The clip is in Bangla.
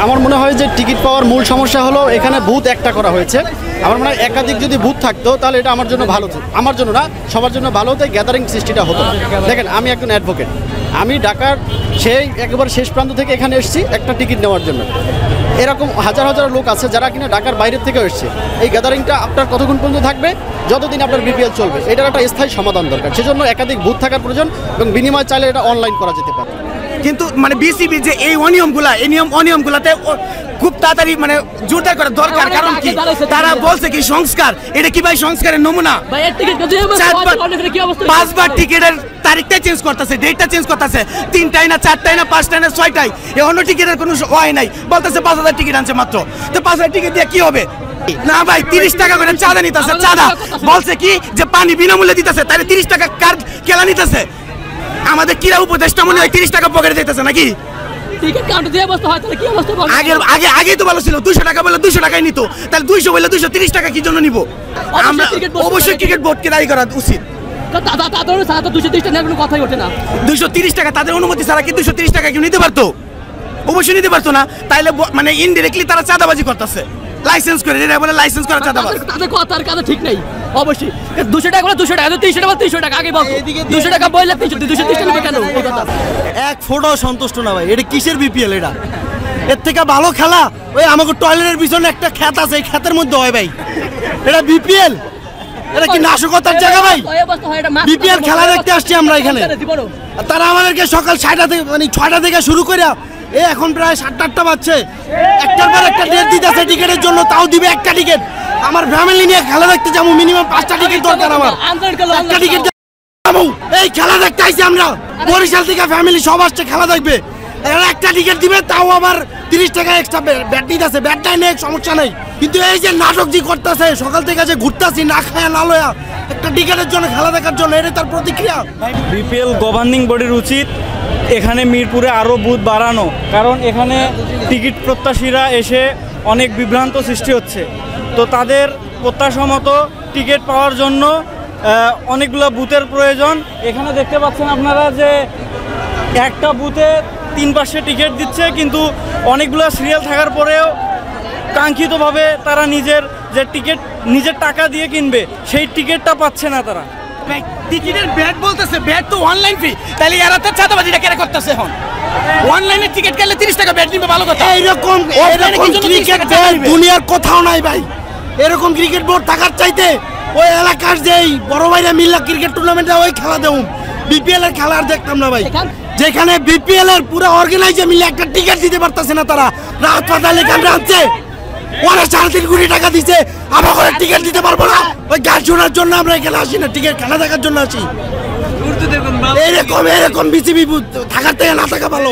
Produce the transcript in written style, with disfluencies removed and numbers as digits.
আমার মনে হয় যে টিকিট পাওয়ার মূল সমস্যা হলো এখানে বুথ একটা করা হয়েছে। আমার মনে হয় একাধিক যদি বুথ থাকতো তাহলে এটা আমার জন্য ভালো হতো, আমার জন্য না সবার জন্য ভালো হতো, গ্যাদারিং সৃষ্টিটা হতো। দেখেন আমি একজন অ্যাডভোকেট, আমি ঢাকার সেই একেবারে শেষ প্রান্ত থেকে এখানে এসেছি একটা টিকিট নেওয়ার জন্য। এরকম হাজার হাজার লোক আছে যারা কিনা ঢাকার বাইরের থেকে এসছে। এই গ্যাদারিংটা আপনার কতক্ষণ পর্যন্ত থাকবে? যতদিন আপনার বিপিএল চলবে। এটার একটা স্থায়ী সমাধান দরকার, সেজন্য একাধিক বুথ থাকার প্রয়োজন এবং বিনিময় চাইলে এটা অনলাইন করা যেতে পারে। কিন্তু মানে বিসিবি যে এই অনিয়মগুলাতে খুব তাড়াতাড়ি মানে জোরদার করা দরকার। কারণ কি তারা বলছে কি সংস্কার, এটা কি ভাই সংস্কারের নমুনা? 5বার টিকিটের তারিখটা চেঞ্জ করতেছে, ডেটটা চেঞ্জ করতেছে, 3টায় না 4টায় না 5টায় না 6টায়। এই অন্য টিকিটের কোনো হয় নাই, বলতেছে 5000 টিকিট আনছে মাত্র। তো 5000 টিকিট দিয়ে কি হবে? না ভাই 30 টাকা করে চাঁদা নিতেছে। চাঁদা বলছে কি যে পানি বিনামূল্যে দিতেছে, তাহলে 30 টাকা কার কেলা নিতেছে? আমাদের কিরা উপদেশটা মনে হয় 30 টাকা পকেটে দিতেছে নাকি? আগে তো ভালো ছিল, 200 টাকা বলে 200 টাকায় নিত, তাহলে 200 বলে 230 টাকা কি জন্য নিব? আমরা অবশ্যই ক্রিকেট বোর্ডকে দায়ী করা উচিত। 230 টাকা তাদের অনুমতি ছাড়া কি 230 টাকা কেউ নিতে পারতো? অবশ্যই নিতে পারতো না। তাইলে মানে ইনডিরেক্টলি তারা চাঁদাবাজি করতেছে, লাইসেন্স করে বলে লাইসেন্স করা চাঁদাবাজি। তাদের কথার কথা ঠিক নাই। অবশ্যই 200 টাকা বলে 200 টাকা, 300 টাকা 300 টাকা আগে বলতো, 200 টাকা বললে 230 টাকা নিবে কেন? এক ফোটাও সন্তুষ্ট না ভাই। এটা কিসের বিপিএল? এটা এর থেকে ভালো খেলা ওই আমাকে টয়লেটের পিছনে একটা ক্ষেত আছে, এই ক্ষেতের মধ্যে হয় ভাই। এটা বিপিএল? এটা কি নাশকতার জায়গা ভাই? বিপিএল খেলা দেখতে আসছি আমরা এখানে, তারা আমাদেরকে সকাল 6টা থেকে মানে 6টা থেকে শুরু করে এখন প্রায় 7-8টা বাজছে, একটার পর একটা ডেট দিতেছে টিকিটের জন্য, তাও দিবে একটা টিকিট। আমার ফ্যামিলি নিয়ে খেলা দেখতে যাবো, মিনিমাম 5টা টিকিট দরকার আমার। একটা টিকিট এই খেলা দেখতে আইছি আমরা, বরিশাল থেকে ফ্যামিলি সব আসছে খেলা দেখবে। একটা টিকিট দিবে, তাও আবার 30 টাকা এক্সট্রা ব্যাট দিতেছে। ব্যাটটাই নেই, সমস্যা নেই, কিন্তু এই যে নাটক জি করতেছে, সকাল থেকে যে ঘুরতেছি না খায়া না লয়া একটা টিকিটের জন্য, খেলা দেখার জন্য, এটা তার প্রতিক্রিয়া। বিপিএল গভর্নিং বডির উচিত এখানে মিরপুরে আরও বুথ বাড়ানো, কারণ এখানে টিকিট প্রত্যাশীরা এসে অনেক বিভ্রান্ত সৃষ্টি হচ্ছে। তো তাদের প্রত্যাশা মতো টিকিট পাওয়ার জন্য অনেকগুলো বুথের প্রয়োজন। এখানে দেখতে পাচ্ছেন আপনারা যে একটা বুথে 3 পাশে টিকিট দিচ্ছে, কিন্তু অনেকগুলো সিরিয়াল থাকার পরেও কাঙ্ক্ষিতভাবে তারা নিজের টাকা দিয়ে কিনবে, সেই টিকিটটা পাচ্ছে না তারা। টিকিটের ব্যাট বলতেছে, ব্যাট তো অনলাইন ফি, তাহলে এরা তো চাঁদাবাজিটা কেন করতেছে? এখন অনলাইনে টিকিট কাটলে 30 টাকা ব্যাট নিবে, ভালো কথা। এরকম ক্রিকেট ব্যাট দুনিয়ার কোথাও নাই ভাই। এরকম ক্রিকেট বোর্ড থাকার চাইতে ওই এলাকার যেই বড় ভাইরা মিল্লা ক্রিকেট টুর্নামেন্টে ওই খেলা দেউম, বিপিএল এর খেলা আর দেখতাম না ভাই। যেখানে বিপিএল এর পুরো অর্গানাইজার মিলে একটা টিকিট দিতে পারতেছে না তারা, রাত পাতালে এখানে রাখছে, ওরা 3.5 কোটি টাকা দিচ্ছে, আমরা করে টিকিট দিতে পারবো না। ওই গান শোনার জন্য আমরা এখানে আসি না, টিকিট খেলা দেখার জন্য আসি। এরকম বিসিবি থাকার থেকে না থাকা ভালো।